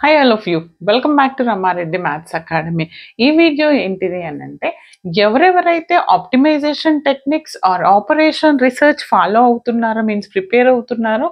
Hi all of you welcome back to Ramareddy maths academy. ఈ video ఏంటిది అని అంటే, ఎవరెవరైతే optimisation techniques or operation research follow అవుతున్నారో ప్రిపేర్ అవుతున్నారో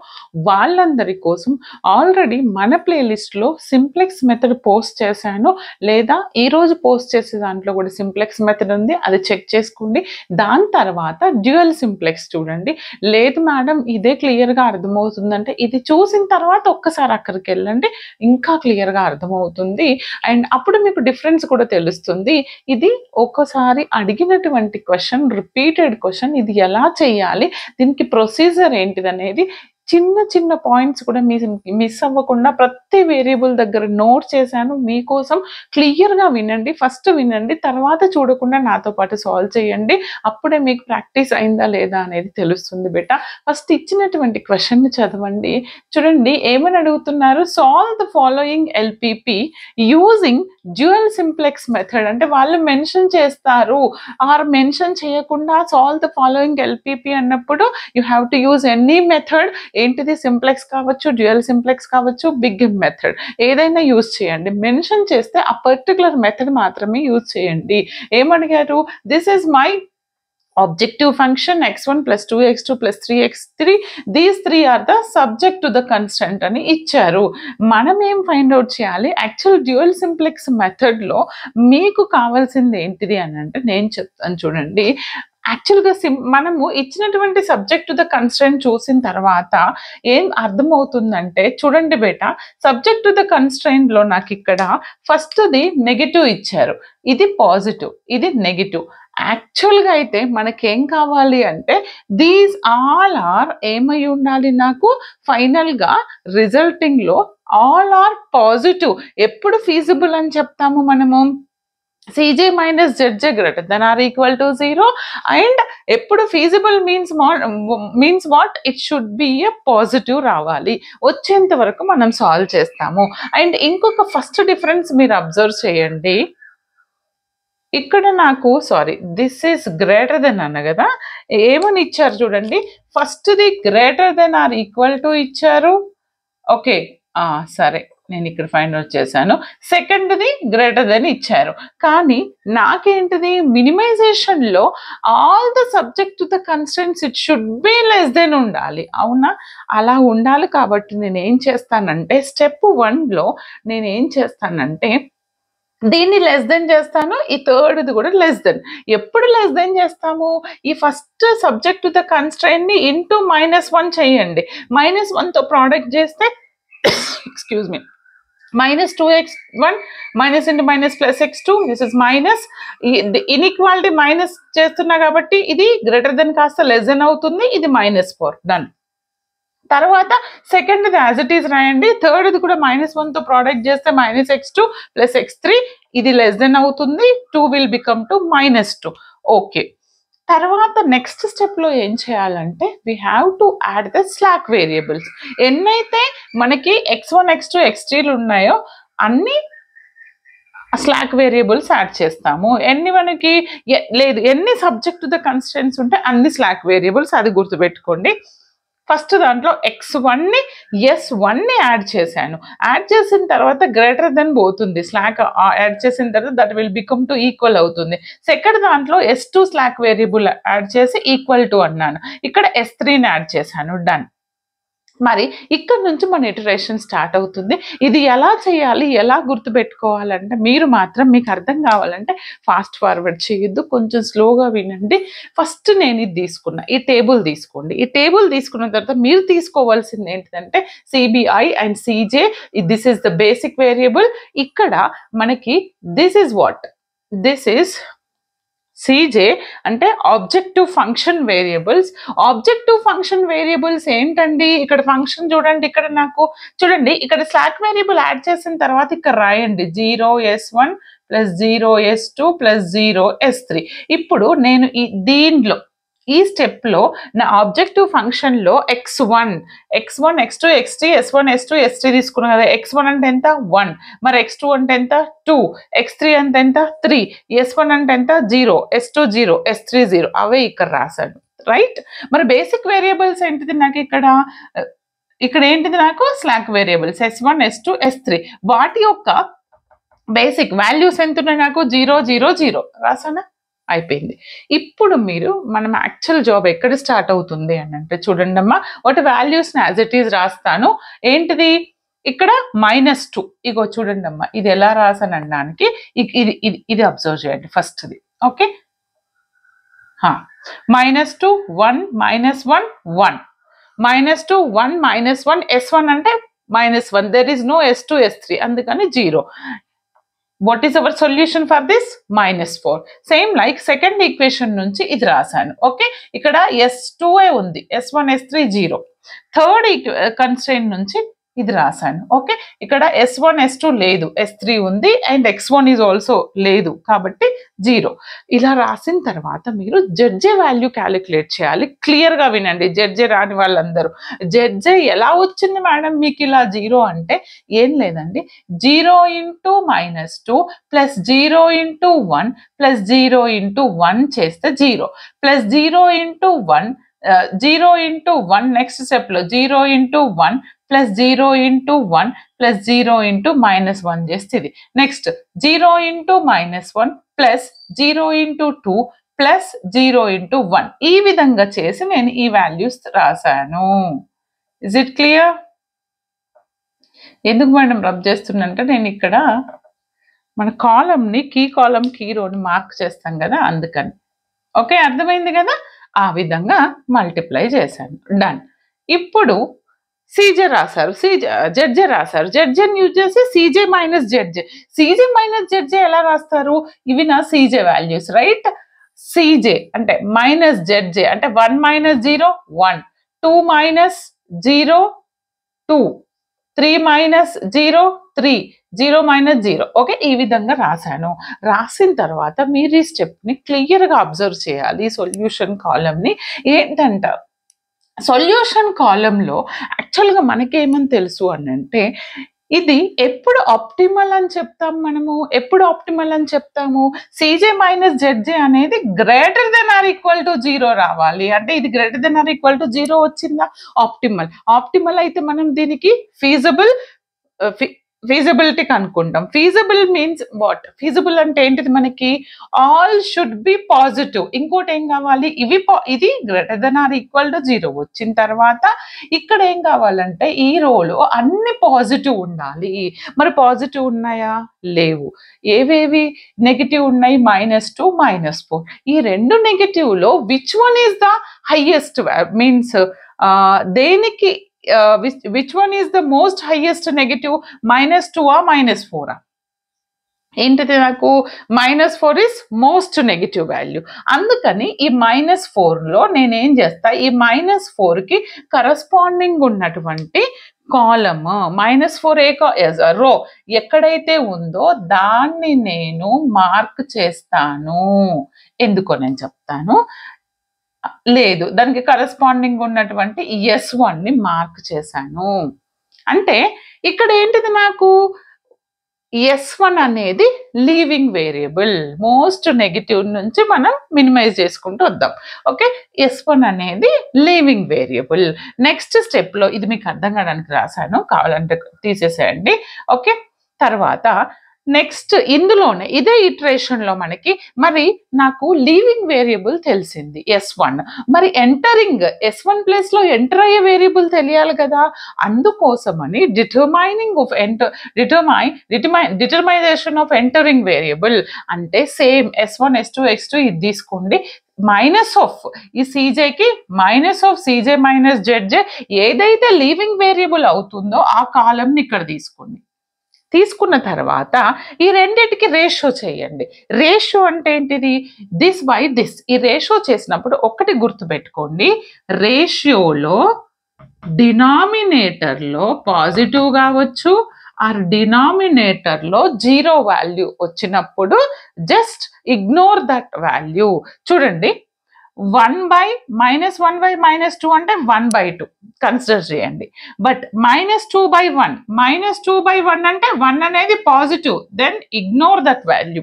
వాళ్ళందరి కోసం ఆల్రెడీ మన ప్లేలిస్ట్లో సింప్లెక్స్ మెథడ్ పోస్ట్ చేశాను, లేదా ఈరోజు పోస్ట్ చేసే దాంట్లో కూడా సింప్లెక్స్ మెథడ్ ఉంది, అది చెక్ చేసుకోండి. దాని తర్వాత డ్యూయల్ సింప్లెక్స్ చూడండి. లేదు మేడం ఇదే క్లియర్గా అర్థమవుతుందంటే ఇది చూసిన తర్వాత ఒక్కసారి అక్కడికి వెళ్ళండి, ఇంకా క్లియర్గా అర్థమవుతుంది. అండ్ అప్పుడు మీకు డిఫరెన్స్ కూడా తెలుస్తుంది. ఇది ఒకసారి అడిగినటువంటి క్వశ్చన్, రిపీటెడ్ క్వశ్చన్, ఇది ఎలా చేయాలి, దీనికి ప్రొసీజర్ ఏంటిది అనేది చిన్న చిన్న పాయింట్స్ కూడా మిస్ అవ్వకుండా ప్రతి వేరియబుల్ దగ్గర నోట్ చేశాను మీకోసం. క్లియర్గా వినండి, ఫస్ట్ వినండి, తర్వాత చూడకుండా నాతో పాటు సాల్వ్ చేయండి. అప్పుడే మీకు ప్రాక్టీస్ అయిందా లేదా అనేది తెలుస్తుంది బేటా. ఫస్ట్ ఇచ్చినటువంటి క్వశ్చన్ని చదవండి. చూడండి ఏమని అడుగుతున్నారు, solve the following LPP using dual simplex method. అంటే వాళ్ళు మెన్షన్ చేస్తారు, ఆర్ మెన్షన్ చేయకుండా సాల్వ్ ద ఫాలోయింగ్ ఎల్పిపి అన్నప్పుడు you have to use any method. ఏంటిది, సింప్లెక్స్ కావచ్చు, డ్యూయల్ సింప్లెక్స్ కావచ్చు, బిగ్ మెథడ్, ఏదైనా యూజ్ చేయండి. మెన్షన్ చేస్తే ఆ పర్టికులర్ మెథడ్ మాత్రమే యూజ్ చేయండి. ఏమడిగారు, this is my objective function x1 plus 2x2 plus 3x3, these three are the subject to the constraint అని ఇచ్చారు. మనం ఏం ఫైండ్ అవుట్ చేయాలి, యాక్చువల్ డ్యూయల్ సింప్లెక్స్ మెథడ్లో మీకు కావాల్సింది ఏంటిది అని అంటే నేను చెప్తాను చూడండి. యాక్చువల్గా మనము ఇచ్చినటువంటి సబ్జెక్ట్ టు ద కన్స్ట్రెంట్ చూసిన తర్వాత ఏం అర్థమవుతుందంటే, చూడండి బేటా, సబ్జెక్ట్ టు ద కన్స్ట్రెంట్లో నాకు ఇక్కడ ఫస్ట్ది నెగటివ్ ఇచ్చారు, ఇది పాజిటివ్, ఇది నెగటివ్. యాక్చువల్గా అయితే మనకేం కావాలి అంటే దీస్ ఆల్ ఆర్ ఏమై ఉండాలి, నాకు ఫైనల్గా రిజల్టింగ్లో ఆల్ ఆర్ పాజిటివ్. ఎప్పుడు ఫీజిబుల్ అని చెప్తాము మనము, Cj minus Zj greater than or equal to 0. And ఎప్పుడు feasible means what, it should be a positive రావాలి. వచ్చేంత వరకు మనం సాల్వ్ చేస్తాము. అండ్ ఇంకొక ఫస్ట్ డిఫరెన్స్ మీరు అబ్జర్వ్ చేయండి. ఇక్కడ నాకు దిస్ ఈస్ గ్రేటర్ దెన్ అన్న కదా, ఏమని ఇచ్చారు చూడండి. ఫస్ట్ది greater than or equal to ఇచ్చారు, ఓకే సరే నేను ఇక్కడ ఫైండ్ అవుట్ చేశాను. సెకండ్ది గ్రేటర్ దెన్ ఇచ్చారు, కానీ నాకేంటిది, మినిమైజేషన్లో all the subject to the constraints it should be less than ఉండాలి, అవునా? అలా ఉండాలి కాబట్టి నేను ఏం చేస్తానంటే స్టెప్ 1లో నేను ఏం చేస్తానంటే దీన్ని లెస్ దెన్ చేస్తాను, ఈ థర్డ్ది కూడా లెస్ దెన్. ఎప్పుడు లెస్ దెన్ చేస్తాము, ఈ first subject to the constraint ని ఇంటూ -1 చేయండి. -1తో ప్రోడక్ట్ చేస్తే excuse me, -2x1 minus into minus plus x2, this is minus. Inequality minus చేస్తున్నా కాబట్టి ఇది గ్రేటర్ దెన్ కాస్త లెస్ దెన్ అవుతుంది, ఇది -4 డన్. తర్వాత సెకండ్ది యాజ్ ఇట్ ఈస్ రాయండి, థర్డ్ది కూడా -1తో ప్రోడక్ట్ చేస్తే -x2 ప్లస్ x3, ఇది లెస్ దెన్ అవుతుంది, 2 విల్ బికమ్ టు -2. ఓకే, తర్వాత నెక్స్ట్ స్టెప్లో ఏం చేయాలంటే we have to add the slack variables. ఎన్నైతే మనకి x1 x2 x3లు ఉన్నాయో అన్ని స్లాక్ వేరియబుల్స్ యాడ్ చేస్తాము. మనకి లేదు, ఎన్ని సబ్జెక్ట్ టు ద కన్స్ట్రెంట్స్ ఉంటే అన్ని స్లాక్ వేరియబుల్స్, అది గుర్తుపెట్టుకోండి. ఫస్ట్ దాంట్లో x1ని s1ని యాడ్ చేశాను, యాడ్ చేసిన తర్వాత గ్రేటర్ దెన్ పోతుంది, స్లాక్ యాడ్ చేసిన తర్వాత that will become to equal అవుతుంది. సెకండ్ దాంట్లో s2 స్లాక్ వేరియబుల్ యాడ్ చేసి ఈక్వల్ టు అన్నాను, ఇక్కడ s3ని యాడ్ చేశాను, డన్. మరి ఇక్కడ నుంచి మన ఇటరేషన్ స్టార్ట్ అవుతుంది. ఇది ఎలా చేయాలి, ఎలా గుర్తుపెట్టుకోవాలంటే మీరు మాత్రం మీకు అర్థం కావాలంటే ఫాస్ట్ ఫార్వర్డ్ చేయొద్దు, కొంచెం స్లోగా వినండి. ఫస్ట్ నేను ఇది తీసుకున్నా, ఈ టేబుల్ తీసుకోండి. ఈ టేబుల్ తీసుకున్న తర్వాత మీరు తీసుకోవాల్సింది ఏంటంటే CBI and CJ, this is the basic variable. ఇక్కడ మనకి this is what, this is CJ అంటే objective function variables. Objective function variables ఏంటండి, ఇక్కడ ఫంక్షన్ చూడండి, ఇక్కడ నాకు చూడండి, ఇక్కడ స్లాక్ వేరియబుల్ యాడ్ చేసిన తర్వాత ఇక్కడ రాయండి 0s1 plus 0s2 plus 0s3. ఇప్పుడు నేను దీంట్లో ఈ స్టెప్లో నా ఆబ్జెక్టివ్ ఫంక్షన్లో x1 x2 x3 s1 s2 s3 తీసుకున్నాను కదా. x1 అంటే ఎంత 1, మరి x2 అంటే ఎంత 2, x3 అంటే ఎంత 3, s1 అంటే ఎంత 0, s2 0, s3 0, అవే ఇక్కడ రాశాను, రైట్. మరి బేసిక్ వేరియబుల్స్ ఏంటిది, నాకు ఇక్కడ ఇక్కడ ఏంటిది నాకు slack variables S1 S2 S3 వాటి యొక్క బేసిక్ వాల్యూస్ ఎంత ఉన్నాయి నాకు 0 0 0 రాసానా అయిపోయింది. ఇప్పుడు మీరు మనం యాక్చువల్ జాబ్ ఎక్కడ స్టార్ట్ అవుతుంది అని అంటే చూడండి అమ్మా వాటి వాల్యూస్ యాజ్ ఇట్ ఈజ్ రాస్తాను. ఏంటిది ఇక్కడ -2 ఇగో చూడండి అమ్మా ఇది ఎలా రాసాను అనడానికి ఇది ఇది ఇది అబ్జర్వ్ చేయండి ఫస్ట్ది. ఓకే -2 1 -1 1 -2 1 -1 S1 అంటే -1 there is no S2 S3 అందుకని 0. What is our solution for this? -4. Same like second equation నుంచి ఇది రాసాను. ఓకే ఇక్కడ S2 ఉంది S1 S3 0. థర్డ్ కన్స్ట్రెయింట్ నుంచి ఇది రాసాను. ఓకే ఇక్కడ S1 S2 లేదు S3 ఉంది అండ్ X1 ఈజ్ ఆల్సో లేదు కాబట్టి 0. ఇలా రాసిన తర్వాత మీరు జడ్జే వాల్యూ క్యాలిక్యులేట్ చేయాలి. క్లియర్గా వినండి జడ్జే రాని వాళ్ళందరూ. జడ్జే ఎలా వచ్చింది మేడం మీకు ఇలా 0 అంటే ఏం లేదండి 0 × -2 + 0 × 1 + 0 × 1 చేస్తే 0 + 0 × 1 0 × 1 నెక్స్ట్ స్టెప్లో 0 × 1 + 0 × 1 + 0 × -1 చేస్తే ఇది. నెక్స్ట్ 0 × -1 + 0 × 2 + 0 × 1 ఈ విధంగా చేసి నేను ఈ వాల్యూస్ రాశాను. Is it clear? ఎందుకు మేడం రబ్ చేస్తున్నంటే నేను ఇక్కడ మన కాలంని కీ కాలం కీ రోని మార్క్ చేస్తాం కదా అందుకని. ఓకే అర్థమైంది కదా ఆ విధంగా మల్టిప్లై చేశాను. డన్. ఇప్పుడు సీజే రాశారు జడ్జే రాశారు జడ్జేని యూజ్ చేసి CJ - ZJ. CJ - ZJ ఎలా రాస్తారు ఇవి నా CJ వాల్యూస్ రైట్. CJ అంటే -ZJ అంటే 1 - 0 1 2 - 0 2 3 - 0 3 0 - 0. ఓకే ఈ విధంగా రాశాను. రాసిన తర్వాత మీరు ఈ స్టెప్ని క్లియర్గా అబ్జర్వ్ చేయాలి. సొల్యూషన్ కాలంని ఏంటంట సొల్యూషన్ కాలంలో యాక్చువల్గా మనకేమని తెలుసు అని అంటే ఇది ఎప్పుడు ఆప్టిమల్ అని చెప్తాం మనము ఎప్పుడు ఆప్టిమల్ అని చెప్తాము CJ - ZJ అనేది greater than or equal to 0 రావాలి. అంటే ఇది greater than or equal to 0 వచ్చిందా ఆప్టిమల్ అయితే మనం దీనికి ఫీజిబిలిటీ కనుక్కుంటాం. ఫీజిబుల్ మీన్స్ వాట్ ఫీజిబుల్ అంటే ఏంటిది మనకి ఆల్ షుడ్ బి పాజిటివ్. ఇంకోటి ఏం కావాలి ఇది greater than or equal to 0 వచ్చిన తర్వాత ఇక్కడ ఏం కావాలంటే ఈ రోలో అన్ని పాజిటివ్ ఉండాలి. మరి పాజిటివ్ ఉన్నాయా లేవు. ఏవేవి నెగిటివ్ ఉన్నాయి -2 -4. ఈ రెండు నెగిటివ్ లో which one is the highest means దేనికి which one is the most highest negative -2 or -4? ఏంటిది నాకు -4 is most negative value. అందుకని ఈ -4లో నేనేం చేస్తా ఈ -4కి కరస్పాండింగ్ ఉన్నటువంటి కాలమ్ -4 రో ఎక్కడైతే ఉందో దాన్ని నేను మార్క్ చేస్తాను. ఎందుకో నేను చెప్తాను. లేదు దానికి కరస్పాండింగ్ ఉన్నటువంటి S1 ని మార్క్ చేశాను. అంటే ఇక్కడ ఏంటిది నాకు S1 అనేది లీవింగ్ వేరియబుల్. మోస్ట్ నెగిటివ్ నుంచి మనం మినిమైజ్ చేసుకుంటూ వద్దాం. ఓకే S1 అనేది లీవింగ్ వేరియబుల్. నెక్స్ట్ స్టెప్లో ఇది మీకు అర్థం కావడానికి రాశాను కావాలంటే తీసేసేయండి. ఓకే తర్వాత నెక్స్ట్ ఇందులోనే ఇదే ఇటరేషన్లో మనకి మరి నాకు లీవింగ్ వేరియబుల్ తెలిసింది S1. మరి ఎంటరింగ్ S1 ప్లేస్లో ఎంటర్ అయ్యే వేరియబుల్ తెలియాలి కదా. అందుకోసమని డిటర్మైజేషన్ ఆఫ్ ఎంటరింగ్ వేరియబుల్ అంటే సేమ్ S1 S2 X2 ఇది తీసుకోండి. మైనస్ ఆఫ్ ఈ CJకి -CJ - ZJ ఏదైతే లీవింగ్ వేరియబుల్ అవుతుందో ఆ కాలంని ఇక్కడ తీసుకోండి. తీసుకున్న తర్వాత ఈ రెండింటికి రేషియో చేయండి. రేషియో అంటే ఏంటిది దిస్ బై దిస్. ఈ రేషియో చేసినప్పుడు ఒకటి గుర్తుపెట్టుకోండి రేషియోలో డినామినేటర్లో పాజిటివ్ కావచ్చు ఆర్ డినామినేటర్లో 0 వాల్యూ వచ్చినప్పుడు జస్ట్ ఇగ్నోర్ దట్ వాల్యూ. చూడండి 1/-1/-2 అంటే 1/2 కన్సిడర్ చేయండి. బట్ -2/1 -2/1 అంటే 1 అనేది positive then ignore that value.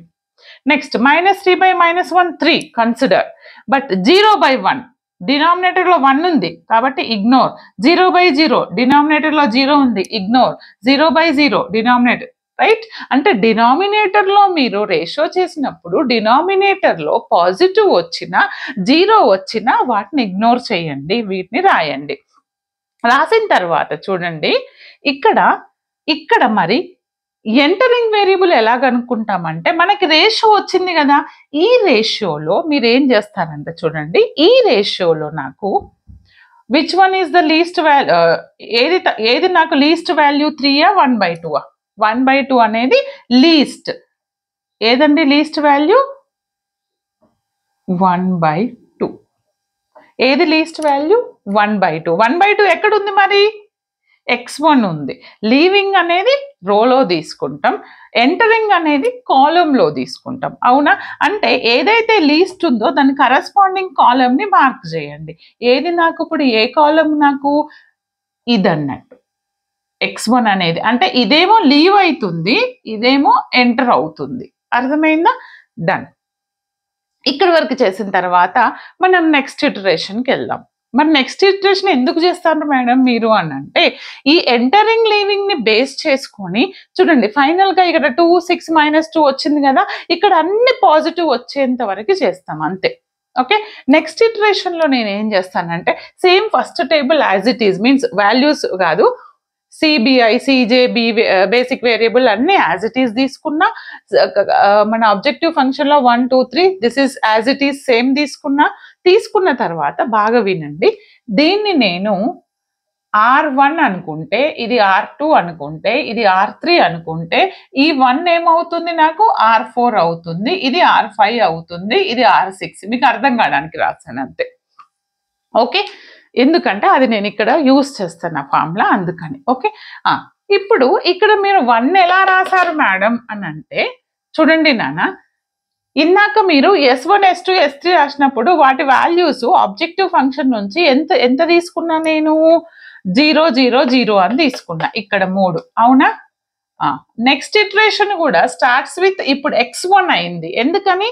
Next -3/-1 3 consider. But 0/1 డినామినేటర్లో 1 ఉంది కాబట్టి ఇగ్నోర్. 0/0 డినామినేటర్లో 0 ఉంది, ఇగ్నోర్. 0/0 denominator, right? అంటే డినామినేటర్లో మీరు రేషియో చేసినప్పుడు డినామినేటర్లో పాజిటివ్ వచ్చినా 0 వచ్చినా వాటిని ఇగ్నోర్ చేయండి, వీటిని రాయండి. రాసిన తర్వాత చూడండి ఇక్కడ మరి ఎంటరింగ్ వేరియబుల్ ఎలా కనుక్కుంటామంటే మనకి రేషియో వచ్చింది కదా, ఈ రేషియోలో మీరు ఏం చేస్తారంటే చూడండి, ఈ రేషియోలో నాకు which one is the least value, ఏది నాకు లీస్ట్ వాల్యూ 3 1/2? 1/2 అనేది లీస్ట్. ఏదండి లీస్ట్ వాల్యూ? 1/2. ఏది లీస్ట్ వాల్యూ? 1/2. 1/2 ఎక్కడుంది మరి? x1 ఉంది. లీవింగ్ అనేది రోలో తీసుకుంటాం, ఎంటరింగ్ అనేది కాలంలో తీసుకుంటాం, అవునా? అంటే ఏదైతే లీస్ట్ ఉందో దాని కరస్పాండింగ్ కాలంని మార్క్ చేయండి. ఏది నాకు ఇప్పుడు ఏ కాలం? నాకు ఇదన్నట్టు x1 అనేది. అంటే ఇదేమో లీవ్ అవుతుంది, ఇదేమో ఎంటర్ అవుతుంది. అర్థమైందా? డన్. ఇక్కడ వరకు చేసిన తర్వాత మనం నెక్స్ట్ ఇటరేషన్కి వెళ్దాం. మరి నెక్స్ట్ ఇటరేషన్ ఎందుకు చేస్తారు మేడం మీరు అని అంటే, ఈ ఎంటరింగ్ లీవింగ్ ని బేస్ చేసుకొని చూడండి, ఫైనల్ గా ఇక్కడ 2 6 -2 వచ్చింది కదా, ఇక్కడ అన్ని పాజిటివ్ వచ్చేంత వరకు చేస్తాం అంతే. ఓకే, నెక్స్ట్ ఇటరేషన్ లో నేను ఏం చేస్తానంటే same first table as it is, means values కాదు, సిబిఐ సిజే బేసిక్ వేరియబుల్ అన్ని యాజ్ ఇట్ ఈస్ తీసుకున్నా, మన ఆబ్జెక్టివ్ ఫంక్షన్ లో 1 2 3 this is as it is same తీసుకున్న తర్వాత బాగా వినండి, దీన్ని నేను R1 అనుకుంటే, ఇది R2 అనుకుంటే, ఇది R3 అనుకుంటే, ఈ 1 ఏమవుతుంది నాకు? R4 అవుతుంది, ఇది R5 అవుతుంది, ఇది R6. మీకు అర్థం కావడానికి రాస్తాను అంతే. ఓకే, ఎందుకంటే అది నేను ఇక్కడ యూస్ చేస్తాను ఆ ఫార్ములా, అందుకని. ఓకే, ఇప్పుడు ఇక్కడ మీరు 1 ఎలా రాశారు మేడం అని అంటే చూడండి నాన్న, ఇందాక మీరు S1 S2 S3 రాసినప్పుడు వాటి వాల్యూస్ ఆబ్జెక్టివ్ ఫంక్షన్ నుంచి ఎంత తీసుకున్నా నేను? 0 0 0 అని తీసుకున్నా, ఇక్కడ 3, అవునా? నెక్స్ట్ ఇటరేషన్ కూడా స్టార్ట్స్ విత్ ఇప్పుడు x1 అయింది, ఎందుకని?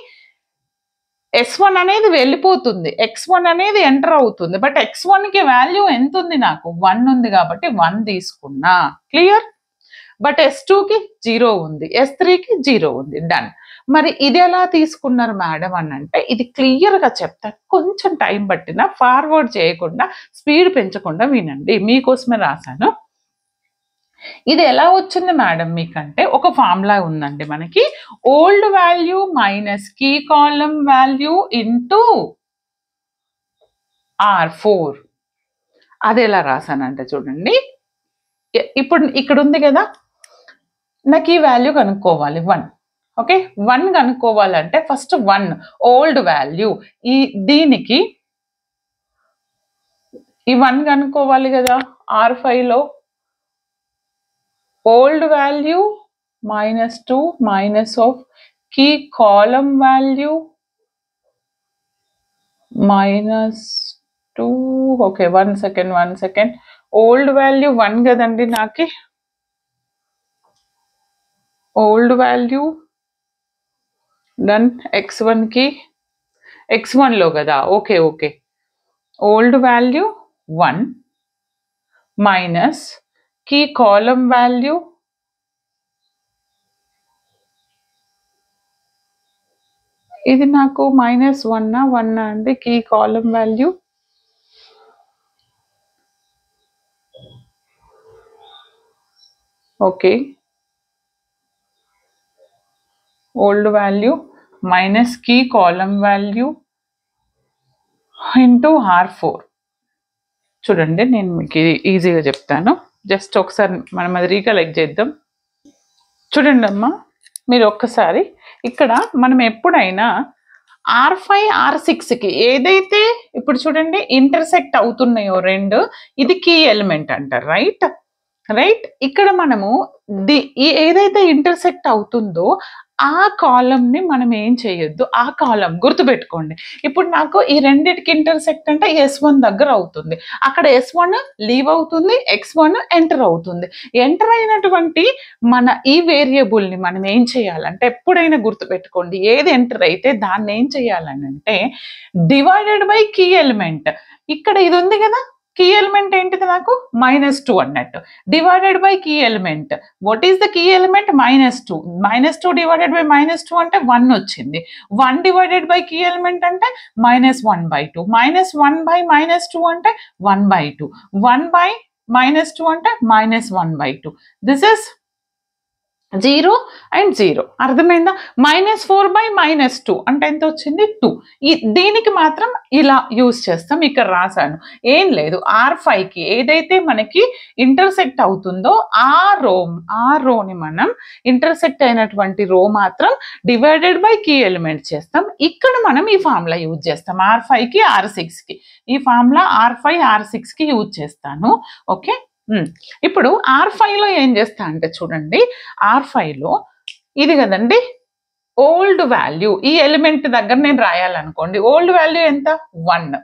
S1 అనేది వెళ్ళిపోతుంది, x1 అనేది ఎంటర్ అవుతుంది, బట్ x1 కి వాల్యూ ఎంత ఉంది? నాకు 1 ఉంది కాబట్టి 1 తీసుకున్నా, క్లియర్? బట్ S2కి 0 ఉంది, S3కి 0 ఉంది, డన్. మరి ఇది ఎలా తీసుకున్నారు మేడం అని అంటే, ఇది క్లియర్ గా చెప్తా, కొంచెం టైం పట్టినా ఫార్వర్డ్ చేయకుండా స్పీడ్ పెంచకుండా వినండి, మీకోసమే రాశాను. ఇది ఎలా వచ్చింది మేడం మీకంటే, ఒక ఫార్ములా ఉందండి మనకి, old value minus key column value into R4. అది ఎలా రాశానంటే చూడండి, ఇప్పుడు ఇక్కడ ఉంది కదా, నాకు ఈ వాల్యూ కనుక్కోవాలి 1. ఓకే, 1 కనుక్కోవాలంటే ఫస్ట్ 1 ఓల్డ్ వాల్యూ, దీనికి ఈ 1 కనుక్కోవాలి కదా. R5లో old value -2 minus of key column value -2. okay, one second. old value 1 kadandi naki, old value then x1 ki x1 lo kada. okay, old value 1 minus key column value ఇది నాకు -1 అంటే key column value, okay, old value minus key column value into R4. చూడండి, నేను మీకు ఈజీగా చెప్తాను, just ఒకసారి మనం అది రీకలెక్ట్ చేద్దాం. చూడండి అమ్మా, మీరు ఒక్కసారి ఇక్కడ మనం ఎప్పుడైనా R5 R6కి ఏదైతే ఇప్పుడు చూడండి ఇంటర్సెక్ట్ అవుతున్నాయో రెండు, ఇది కీ ఎలిమెంట్ అంటారు, రైట్? ఇక్కడ మనము ఏదైతే ఇంటర్సెక్ట్ అవుతుందో ఆ కాలంని మనం ఏం చేయొద్దు, ఆ కాలం గుర్తుపెట్టుకోండి. ఇప్పుడు నాకు ఈ రెండిటికి ఇంటర్సెక్ట్ అంటే S1 దగ్గర అవుతుంది, అక్కడ S1 లీవ్ అవుతుంది, X1 ఎంటర్ అవుతుంది. ఎంటర్ అయినటువంటి మన ఈ వేరియబుల్ని మనం ఏం చేయాలంటే, ఎప్పుడైనా గుర్తుపెట్టుకోండి, ఏది ఎంటర్ అయితే దాన్ని ఏం చేయాలని అంటే డివైడెడ్ బై కీ ఎలిమెంట్. ఇక్కడ ఇది ఉంది కదా, కీ ఎలిమెంట్ ఏంటిది నాకు -2 అన్నట్టు, divided by key element. What is the key element? -2. -2 divided by -2 అంటే 1 వచ్చింది. 1 డివైడెడ్ బై కీ ఎలిమెంట్ అంటే -1/2. -1 బై -2 అంటే 1/2. 1 బై -2 అంటే -1/2. This is 0 and 0. అర్థమైందా? -4 బై -2 అంటే ఎంత వచ్చింది? 2. దీనికి మాత్రం ఇలా యూజ్ చేస్తాం. ఇక్కడ రాశాను, ఏం లేదు, R5కి ఏదైతే మనకి ఇంటర్సెక్ట్ అవుతుందో ఆ రోని మనం ఇంటర్సెక్ట్ అయినటువంటి రో మాత్రం డివైడెడ్ బై కీ ఎలిమెంట్ చేస్తాం. ఇక్కడ మనం ఈ ఫార్ములా యూజ్ చేస్తాం, R5కి R6కి. ఈ ఫార్ములా R5 R6కి యూజ్ చేస్తాను. ఓకే, ఇప్పుడు R5లో ఏం చేస్తా అంటే చూడండి, R5లో ఇది కదండి ఓల్డ్ వాల్యూ, ఈ ఎలిమెంట్ దగ్గర నేను రాయాలనుకోండి, ఓల్డ్ వాల్యూ ఎంత? 1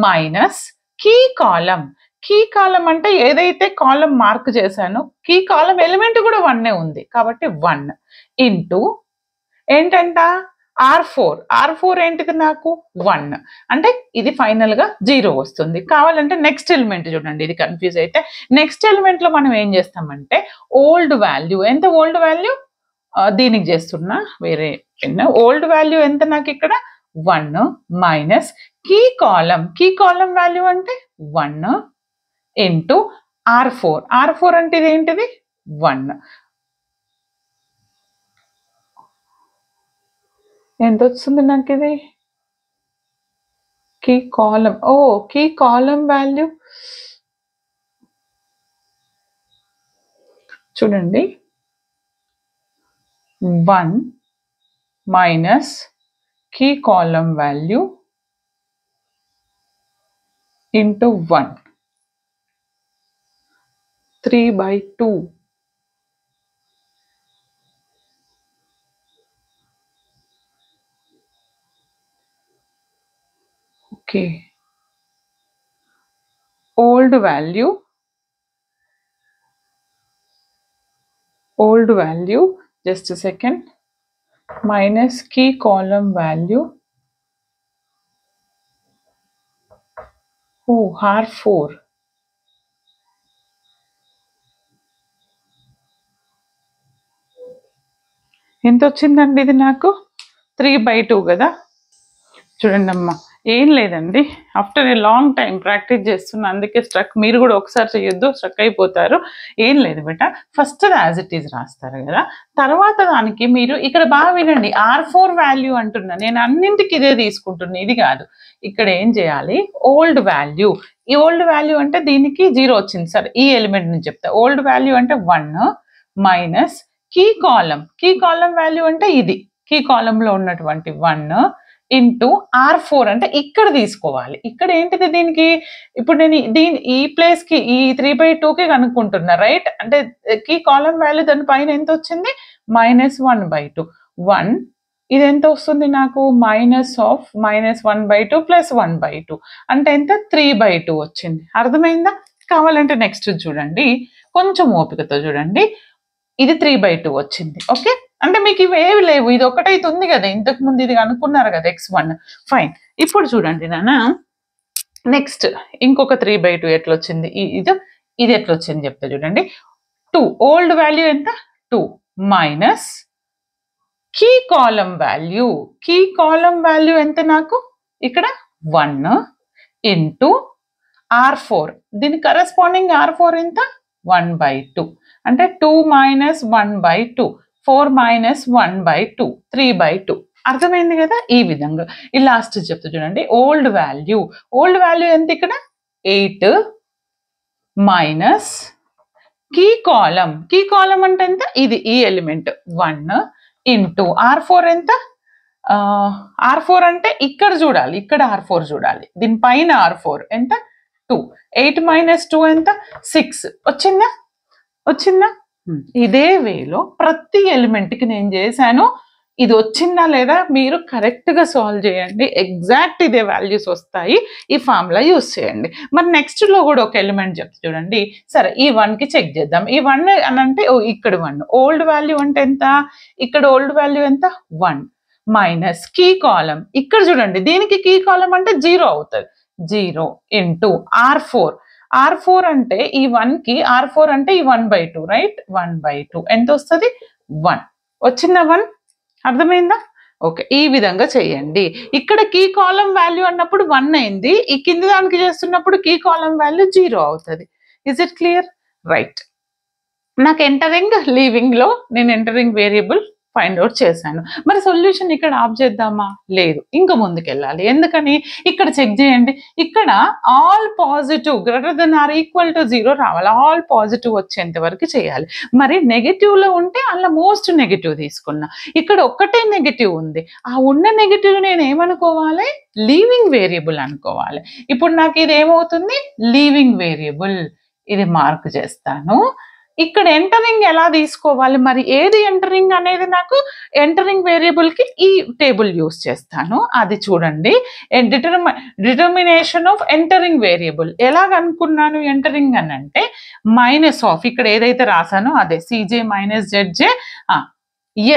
minus key column. Key column అంటే ఏదైతే కాలం మార్క్ చేశానో కీ కాలం ఎలిమెంట్ కూడా 1 ఉంది కాబట్టి 1 ఇంటూ ఏంటంట R4 ఏంటిది నాకు 1 అంటే ఇది ఫైనల్ గా 0 వస్తుంది. కావాలంటే నెక్స్ట్ ఎలిమెంట్ చూడండి, ఇది కన్ఫ్యూజ్ అయితే నెక్స్ట్ ఎలిమెంట్ లో మనం ఏం చేస్తామంటే ఓల్డ్ వాల్యూ ఎంత, ఓల్డ్ వాల్యూ దీనికి చేస్తున్నా వేరే పెన్, ఓల్డ్ వాల్యూ ఎంత నాకు ఇక్కడ 1 మైనస్ కీ కాలం వాల్యూ అంటే 1 ఇంటూ R4 అంటే ఇది ఏంటిది 1. ఎంత వస్తుంది నాకు ఇది? కీ కాలం వాల్యూ చూడండి, 1 minus key column value into 1, 3/2. Okay, old value just a second, minus key column value, R4 ఎంత వచ్చిందండి? ఇది నాకు 3/2 కదా. చూడండి అమ్మా, ఏం లేదండి, after a long time practice చేస్తున్నా, అందుకే స్ట్రక్. మీరు కూడా ఒకసారి చేయొద్దు, స్ట్రక్ అయిపోతారు. ఏం లేదు బేట, ఫస్ట్ యాజ్ ఇట్ ఈజ్ రాస్తారు కదా, తర్వాత దానికి మీరు ఇక్కడ బాగా వినండి, R4 వాల్యూ అంటున్నా నేను, అన్నింటికి ఇదే తీసుకుంటున్నా, ఇది కాదు. ఇక్కడ ఏం చేయాలి, ఓల్డ్ వాల్యూ. ఈ ఓల్డ్ వాల్యూ అంటే దీనికి 0 వచ్చింది, సరే ఈ ఎలిమెంట్ నుంచి చెప్తా. ఓల్డ్ వాల్యూ అంటే 1 మైనస్ కీ కాలం వాల్యూ అంటే ఇది, కీ కాలంలో ఉన్నటువంటి 1 ఇంటూ R4 అంటే ఇక్కడ తీసుకోవాలి. ఇక్కడ ఏంటిది దీనికి, ఇప్పుడు నేను ఈ ప్లేస్ కి ఈ 3/2కి కనుక్కుంటున్నా, రైట్? అంటే కీ కాలం వాల్యూ దాని పైన ఎంత వచ్చింది? -1/2. 1 ఇది ఎంత వస్తుంది నాకు? -1/2 ప్లస్ 1/2 అంటే ఎంత? 3/2 వచ్చింది. అర్థమైందా? కావాలంటే నెక్స్ట్ చూడండి, కొంచెం ఓపికతో చూడండి, ఇది 3/2 వచ్చింది. ఓకే, అంటే మీకు ఇవేవి లేవు, ఇది ఒకటైతే ఉంది కదా, ఇంతకు ముందు ఇది అనుకున్నారు కదా X1. ఫైన్, ఇప్పుడు చూడండి నాన్న, నెక్స్ట్ ఇంకొక 3/2 ఎట్లా వచ్చింది, ఇది ఎట్లా వచ్చింది చెప్తా చూడండి. 2 ఓల్డ్ వాల్యూ ఎంత? 2 మైనస్ కీ కాలం వాల్యూ ఎంత నాకు ఇక్కడ? 1 ఇంటూ R4, దీని కరెస్పాండింగ్ R4 ఎంత? 1/2 అంటే 2 మైనస్ 1/2, 4 మైనస్ 1/2, 3/2. అర్థమైంది కదా? ఈ విధంగా ఈ లాస్ట్ చెప్తా చూడండి, ఓల్డ్ వాల్యూ ఎంత ఇక్కడ? 8 మైనస్ కీ కాలం అంటే ఎంత? ఇది ఈ ఎలిమెంట్ 1 ఇంటూ R4 ఎంత? R4 అంటే ఇక్కడ చూడాలి, ఇక్కడ R4 చూడాలి, దీనిపైన R4 ఎంత? 2. 8 మైనస్ 2 ఎంత? 6. వచ్చిందా? ఇదే వేలో ప్రతి ఎలిమెంట్కి నేను చేశాను. ఇది వచ్చిందా లేదా మీరు కరెక్ట్గా సాల్వ్ చేయండి. ఎగ్జాక్ట్ ఇదే వాల్యూస్ వస్తాయి. ఈ ఫార్ములా యూస్ చేయండి. మరి నెక్స్ట్లో కూడా ఒక ఎలిమెంట్ చెప్తా చూడండి. సరే ఈ 1కి చెక్ చేద్దాం. ఈ 1 అని అంటే ఇక్కడ 1 ఓల్డ్ వాల్యూ అంటే ఎంత, ఇక్కడ ఓల్డ్ వాల్యూ ఎంత 1 మైనస్ కీ కాలం. ఇక్కడ చూడండి దీనికి కీ కాలం అంటే 0 అవుతుంది. 0 ఇంటూ R4 అంటే ఈ 1కి R4 అంటే ఈ 1/2 రైట్. 1/2 ఎంత వస్తుంది 1 వచ్చిందా 1 అర్థమైందా? ఓకే ఈ విధంగా చేయండి. ఇక్కడ కీ కాలం వాల్యూ అన్నప్పుడు 1 అయింది. ఈ కింది దానికి చేస్తున్నప్పుడు కీ కాలం వాల్యూ 0 అవుతుంది. Is it clear? రైట్. నాకు ఎంటరింగ్ లీవింగ్ లో నేను ఎంటరింగ్ వేరియబుల్ ఫైండ్ అవుట్ చేశాను. మరి సొల్యూషన్ ఇక్కడ ఆఫ్ చేద్దామా? లేదు, ఇంకా ముందుకెళ్ళాలి. ఎందుకని? ఇక్కడ చెక్ చేయండి. ఇక్కడ all positive greater than or equal to 0 రావాలి. ఆల్ పాజిటివ్ వచ్చేంత వరకు చేయాలి. మరి నెగిటివ్ లో ఉంటే అలా మోస్ట్ నెగిటివ్ తీసుకున్నా. ఇక్కడ ఒక్కటే నెగిటివ్ ఉంది. ఆ ఉన్న నెగిటివ్ నేను ఏమనుకోవాలి? లీవింగ్ వేరియబుల్ అనుకోవాలి. ఇప్పుడు నాకు ఇది ఏమవుతుంది? Leaving variable. ఇది మార్క్ చేస్తాను. ఇక్కడ ఎంటరింగ్ ఎలా తీసుకోవాలి? మరి ఏది ఎంటరింగ్ అనేది నాకు ఎంటరింగ్ వేరియబుల్ కి ఈ టేబుల్ యూస్ చేస్తాను. అది చూడండి. డిటర్మినేషన్ ఆఫ్ ఎంటరింగ్ వేరియబుల్ ఎలాగ అనుకున్నాను? ఎంటరింగ్ అని అంటే మైనస్ ఆఫ్ ఇక్కడ ఏదైతే రాసానో అదే CJ మైనస్ ZJ.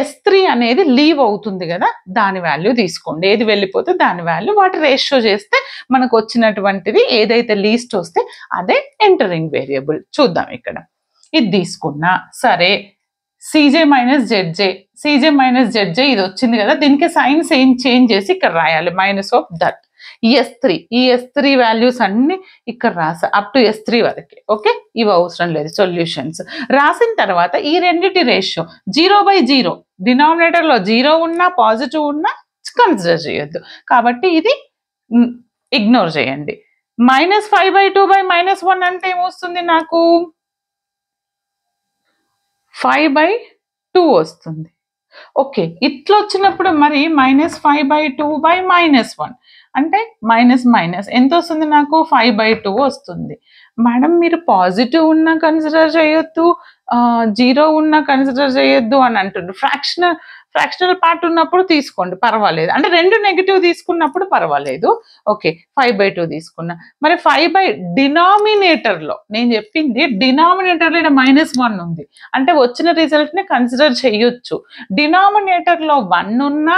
S3 అనేది లీవ్ అవుతుంది కదా, దాని వాల్యూ తీసుకోండి. ఏది వెళ్ళిపోతే దాని వాల్యూ, వాటి రేషియో చేస్తే మనకు వచ్చినటువంటిది ఏదైతే లీస్ట్ వస్తే అదే ఎంటరింగ్ వేరియబుల్. చూద్దాం ఇక్కడ ఇది తీసుకున్నా. సరే CJ మైనస్ ZJ ఇది వచ్చింది కదా, దీనికి సైన్ సేమ్ చేంజ్ చేసి ఇక్కడ రాయాలి మైనస్ ఆఫ్ దట్ S3. ఈ S3 వాల్యూస్ అన్ని ఇక్కడ రాసా అప్ టు S3 వరకు. ఓకే ఇవి అవసరం లేదు. సొల్యూషన్స్ రాసిన తర్వాత ఈ రెండిటి రేషియో 0/0, డినామినేటర్ లో 0 ఉన్నా పాజిటివ్ ఉన్నా కన్సిడర్ చేయొద్దు. కాబట్టి ఇది ఇగ్నోర్ చేయండి. -5/2/-1 అంటే ఏమొస్తుంది? నాకు 5/2 వస్తుంది. ఓకే ఇట్లా వచ్చినప్పుడు మరి -5/2/-1 అంటే మైనస్ ఎంత వస్తుంది? నాకు 5/2 వస్తుంది. మేడం మీరు పాజిటివ్ ఉన్నా కన్సిడర్ చేయొద్దు, 0 ఉన్నా కన్సిడర్ చేయొద్దు అని అంటుండ్రు. ఫ్రాక్షనల్ పార్ట్ ఉన్నప్పుడు తీసుకోండి పర్వాలేదు. అంటే రెండు నెగిటివ్ తీసుకున్నప్పుడు పర్వాలేదు. ఓకే 5/2 తీసుకున్నా. మరి 5 డినామినేటర్ లో నేను చెప్పింది డినామినేటర్ లో -1 ఉంది అంటే వచ్చిన రిజల్ట్ ని కన్సిడర్ చేయొచ్చు. డినామినేటర్ లో 1 ఉన్నా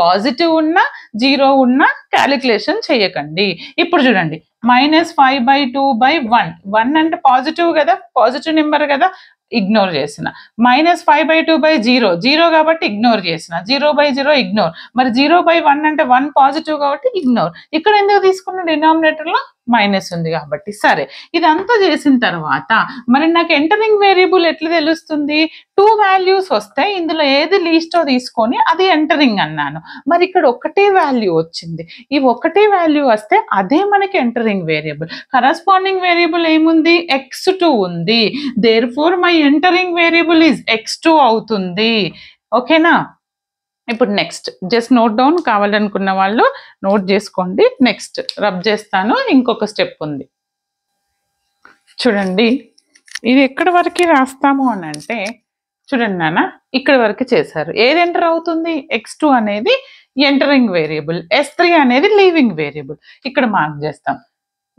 పాజిటివ్ ఉన్నా 0 ఉన్నా క్యాలిక్యులేషన్ చేయకండి. ఇప్పుడు చూడండి -5/2/1 అంటే పాజిటివ్ కదా, పాజిటివ్ నెంబర్ కదా, ఇగ్నోర్ చేసిన. -5/2/0 కాబట్టి ఇగ్నోర్ చేసిన. 0/0 ఇగ్నోర్. మరి 0/1 అంటే 1 పాజిటివ్ కాబట్టి ఇగ్నోర్. ఇక్కడ ఎందుకు తీసుకున్న? డినామినేటర్ లో మైనస్ ఉంది కాబట్టి. సరే ఇదంతా చేసిన తర్వాత మరి నాకు ఎంటరింగ్ వేరియబుల్ ఎట్లా తెలుస్తుంది? 2 వాల్యూస్ వస్తాయి, ఇందులో ఏది లీస్టో తీసుకొని అది ఎంటరింగ్ అన్నాను. మరి ఇక్కడ ఒకటే వాల్యూ వచ్చింది. ఈ ఒకటే వాల్యూ వస్తే అదే మనకి ఎంటరింగ్ వేరియబుల్. కరస్పాండింగ్ వేరియబుల్ ఏముంది? x2 ఉంది. Therefore my entering variable is x2 అవుతుంది. ఓకేనా? ఇప్పుడు నెక్స్ట్ జస్ట్ నోట్ డౌన్, కావాలనుకున్న వాళ్ళు నోట్ చేసుకోండి. నెక్స్ట్ రబ్ చేస్తాను. ఇంకొక స్టెప్ ఉంది చూడండి. ఇది ఎక్కడి వరకు రాస్తాము అని అంటే చూడండి నాన్న, ఇక్కడ వరకు చేశారు. ఏది ఎంటర్ అవుతుంది? x2 అనేది ఎంటరింగ్ వేరియబుల్, S3 అనేది లీవింగ్ వేరియబుల్. ఇక్కడ మార్క్ చేస్తాం.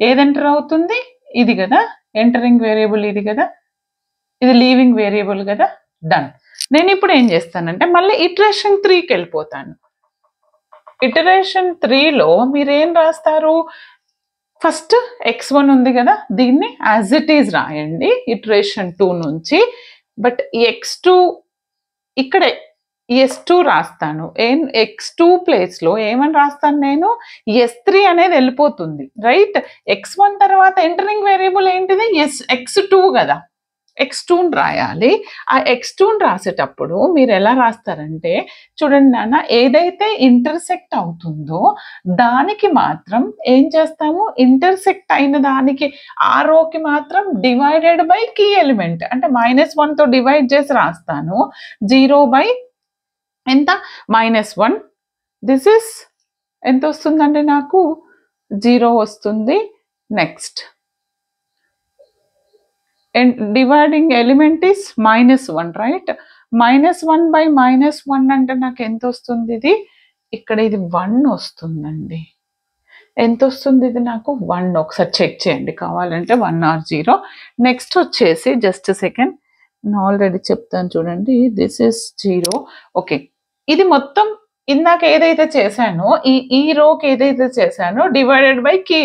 ఏది ఎంటర్ అవుతుంది? ఇది కదా ఎంటరింగ్ వేరియబుల్, ఇది కదా, ఇది లీవింగ్ వేరియబుల్ కదా. డన్. నేను ఇప్పుడు ఏం చేస్తానంటే మళ్ళీ ఇటరేషన్ 3కి వెళ్ళిపోతాను. ఇటరేషన్ 3లో మీరేం రాస్తారు? ఫస్ట్ x1 ఉంది కదా, దీన్ని యాజ్ ఇట్ ఈజ్ రాయండి ఇటరేషన్ 2 నుంచి. బట్ x2 ఇక్కడ S2 రాస్తాను. x2 ప్లేస్లో ఏమని రాస్తాను నేను? S3 అనేది వెళ్ళిపోతుంది రైట్. x1 తర్వాత ఎంటరింగ్ వేరియబుల్ ఏంటిది? x2 కదా, x2ని రాయాలి. ఆ x2ని రాసేటప్పుడు మీరు ఎలా రాస్తారంటే చూడండి నాన్న, ఏదైతే ఇంటర్సెక్ట్ అవుతుందో దానికి మాత్రం ఏం చేస్తాము? ఇంటర్సెక్ట్ అయిన దానికి ఆ రోకి మాత్రం డివైడెడ్ బై కీ ఎలిమెంట్ అంటే -1తో డివైడ్ చేసి రాస్తాను. 0 ఎంత? -1. దిస్ ఇస్ ఎంత వస్తుందంటే నాకు 0 వస్తుంది. Next and dividing element is -1, right? -1 by -1 అంటే నాకు ఎంత వస్తుంది? ఇది ఇక్కడ ఇది 1 వస్తుందండి. ఎంత వస్తుంది ఇది నాకు? 1. ఒకసారి చెక్ చేయండి కావాలంటే 1 ఆర్ 0. నెక్స్ట్ వచ్చేసి జస్ట్ సెకండ్, నేను ఆల్రెడీ చెప్తాను చూడండి. This is 0. ఓకే, ఇది మొత్తం ఇందాక ఏదైతే చేశానో ఈ రోకి ఏదైతే చేశానో డివైడెడ్ బై కీ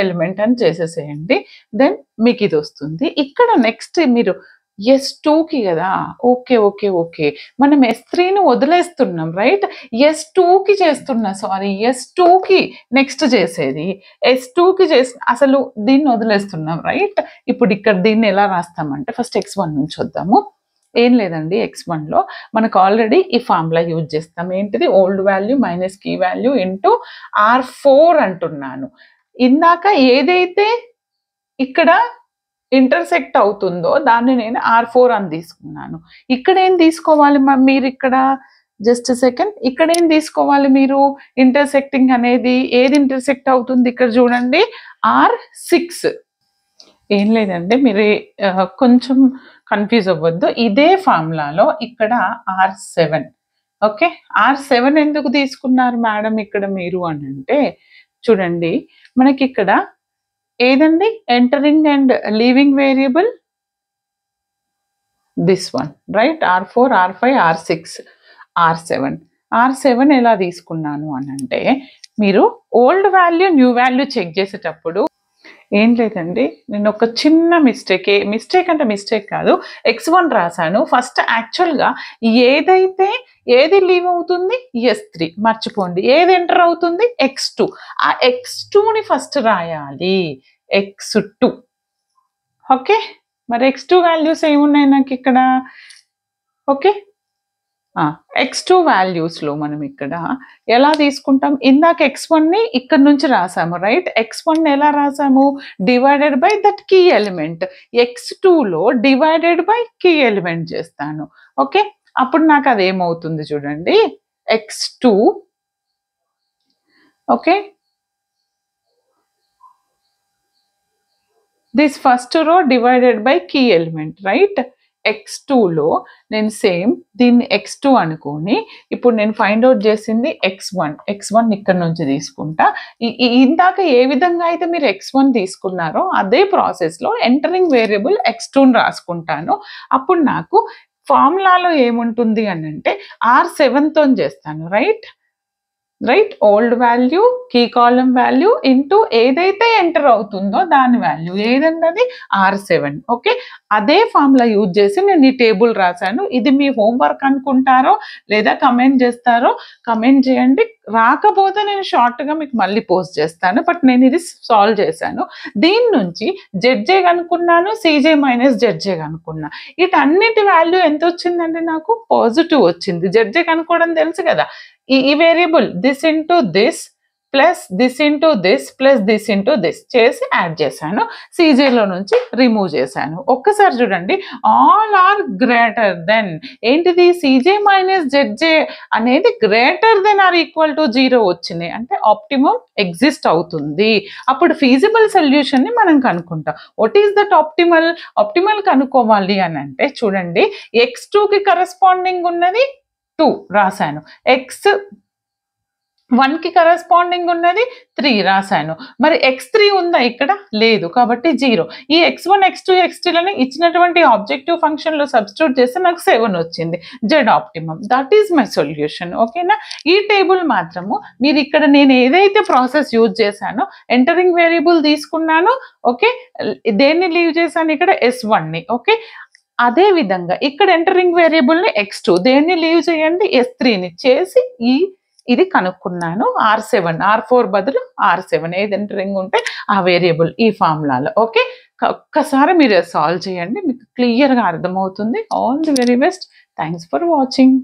ఎలిమెంట్ అని చేసేసేయండి. దెన్ మీకు ఇది వస్తుంది. ఇక్కడ నెక్స్ట్ మీరు S2కి కదా, ఓకే మనం S3ని వదిలేస్తున్నాం, రైట్? S2కి చేస్తున్నా, సారీ S2కి నెక్స్ట్ చేసేది, S2కి చేసి అసలు దీన్ని వదిలేస్తున్నాం, రైట్? ఇప్పుడు ఇక్కడ దీన్ని ఎలా రాస్తామంటే ఫస్ట్ x1 నుంచి వద్దాము. ఏం లేదండి, x1లో మనకు ఆల్రెడీ ఈ ఫార్ములా యూజ్ చేస్తాం. ఏంటిది? Old value minus key value into R4 అంటున్నాను. ఇందాక ఏదైతే ఇక్కడ ఇంటర్సెక్ట్ అవుతుందో దాన్ని నేను R4 అని తీసుకున్నాను. ఇక్కడ ఏం తీసుకోవాలి మీరు? ఇక్కడ జస్ట్ సెకండ్, ఇక్కడ ఏం తీసుకోవాలి మీరు? ఇంటర్సెక్టింగ్ అనేది ఏది ఇంటర్సెక్ట్ అవుతుంది ఇక్కడ చూడండి, R6. ఏం లేదండి, మీరు కొంచెం కన్ఫ్యూజ్ అవ్వద్దు. ఇదే ఫార్ములాలో ఇక్కడ R7. ఓకే, R7 ఎందుకు తీసుకున్నారు మేడం ఇక్కడ మీరు అని అంటే చూడండి, మనకి ఇక్కడ ఏదండి entering and leaving variable this one, right? R4, R5, R6, R7 ఎలా తీసుకున్నాను అని అంటే మీరు old value new value check చేసేటప్పుడు ఏం లేదండి, నేను ఒక చిన్న మిస్టేక్ అంటే మిస్టేక్ కాదు, x1 రాశాను ఫస్ట్. యాక్చువల్గా ఏది లీవ్ అవుతుంది? S3. మర్చిపోండి. ఏది ఎంటర్ అవుతుంది? x2. ఆ x2ని ఫస్ట్ రాయాలి, x2. ఓకే, మరి x2 వాల్యూస్ ఏమున్నాయి నాకు ఇక్కడ? ఓకే, x2 వాల్యూస్లో మనం ఇక్కడ ఎలా తీసుకుంటాం? ఇందాక x1ని ఇక్కడ నుంచి రాసాము, రైట్? x1 ఎలా రాసాము? Divided by that key element. x2లో డివైడెడ్ బై కీ ఎలిమెంట్ చేస్తాను. ఓకే, అప్పుడు నాకు అది ఏమవుతుంది చూడండి, x2. Okay, this first row divided by key element, right? x2లో నేను సేమ్ దీన్ని x2 అనుకొని ఇప్పుడు నేను ఫైండ్ అవుట్ చేసింది x1 ఇక్కడ నుంచి తీసుకుంటా. ఇందాక ఏ విధంగా అయితే మీరు x1 తీసుకున్నారో అదే ప్రాసెస్లో ఎంటరింగ్ వేరియబుల్ x2ని రాసుకుంటాను. అప్పుడు నాకు ఫార్ములాలో ఏముంటుంది అని అంటే R7తో చేస్తాను, right? Old value key column value into ఏదైతే ఎంటర్ అవుతుందో దాని వాల్యూ ఏదండి? అది R7. ఓకే, అదే ఫార్ములా యూజ్ చేసి నేను ఈ టేబుల్ రాశాను. ఇది మీ హోంవర్క్ అనుకుంటారో లేదా కమెంట్ చేస్తారో కమెంట్ చేయండి. రాకపోతే నేను షార్ట్గా మీకు మళ్ళీ పోస్ట్ చేస్తాను. బట్ నేను ఇది సాల్వ్ చేశాను. దీని నుంచి జెడ్జే కనుక్కున్నాను, CJ మైనస్ జెడ్జే కనుక్కున్నా. వీటన్నిటి వాల్యూ ఎంత వచ్చిందండి? నాకు పాజిటివ్ వచ్చింది. జెడ్జే కనుక్కోవడం తెలుసు కదా, ఈ variable this into this plus this into this plus this into this చేసి యాడ్ చేశాను. CJలో నుంచి రిమూవ్ చేశాను. ఒక్కసారి చూడండి, ఆల్ ఆర్ గ్రేటర్ దెన్. ఏంటిది? CJ మైనస్ జెడ్జే అనేది greater than or equal to 0 వచ్చింది అంటే ఆప్టిమమ్ ఎగ్జిస్ట్ అవుతుంది. అప్పుడు ఫీజిబుల్ సొల్యూషన్ని మనం కనుక్కుంటాం. వాట్ ఈస్ దట్ ఆప్టిమల్ కనుక్కోవాలి అని అంటే చూడండి, x2కి కరెస్పాండింగ్ ఉన్నది 2 రాశాను, x1కి కరెస్పాండింగ్ ఉన్నది 3 రాశాను. మరి x3 ఉందా ఇక్కడ? లేదు, కాబట్టి 0. ఈ x1, x2, x3లని ఇచ్చినటువంటి ఆబ్జెక్టివ్ ఫంక్షన్లో సబ్స్టిట్యూట్ చేస్తే నాకు 7 వచ్చింది. Z optimum. That is my solution. ఓకేనా? ఈ టేబుల్ మాత్రము మీరు ఇక్కడ నేను ఏదైతే ప్రాసెస్ యూజ్ చేశానో ఎంటరింగ్ వేరియబుల్ తీసుకున్నాను. ఓకే, దేన్ని లీవ్ చేశాను? ఇక్కడ S1ని. ఓకే, అదే విధంగా ఇక్కడ ఎంటరింగ్ వేరియబుల్ని x2, దేన్ని లీవ్ చేయండి? S3ని చేసి ఇది కనుక్కున్నాను. R4 బదులు R7 ఏది ఎంటరింగ్ ఉంటే ఆ వేరియబుల్ ఈ ఫార్ములాలో. ఓకే, ఒక్కసారి మీరు సాల్వ్ చేయండి, మీకు క్లియర్గా అర్థమవుతుంది. All the very best. Thanks for watching.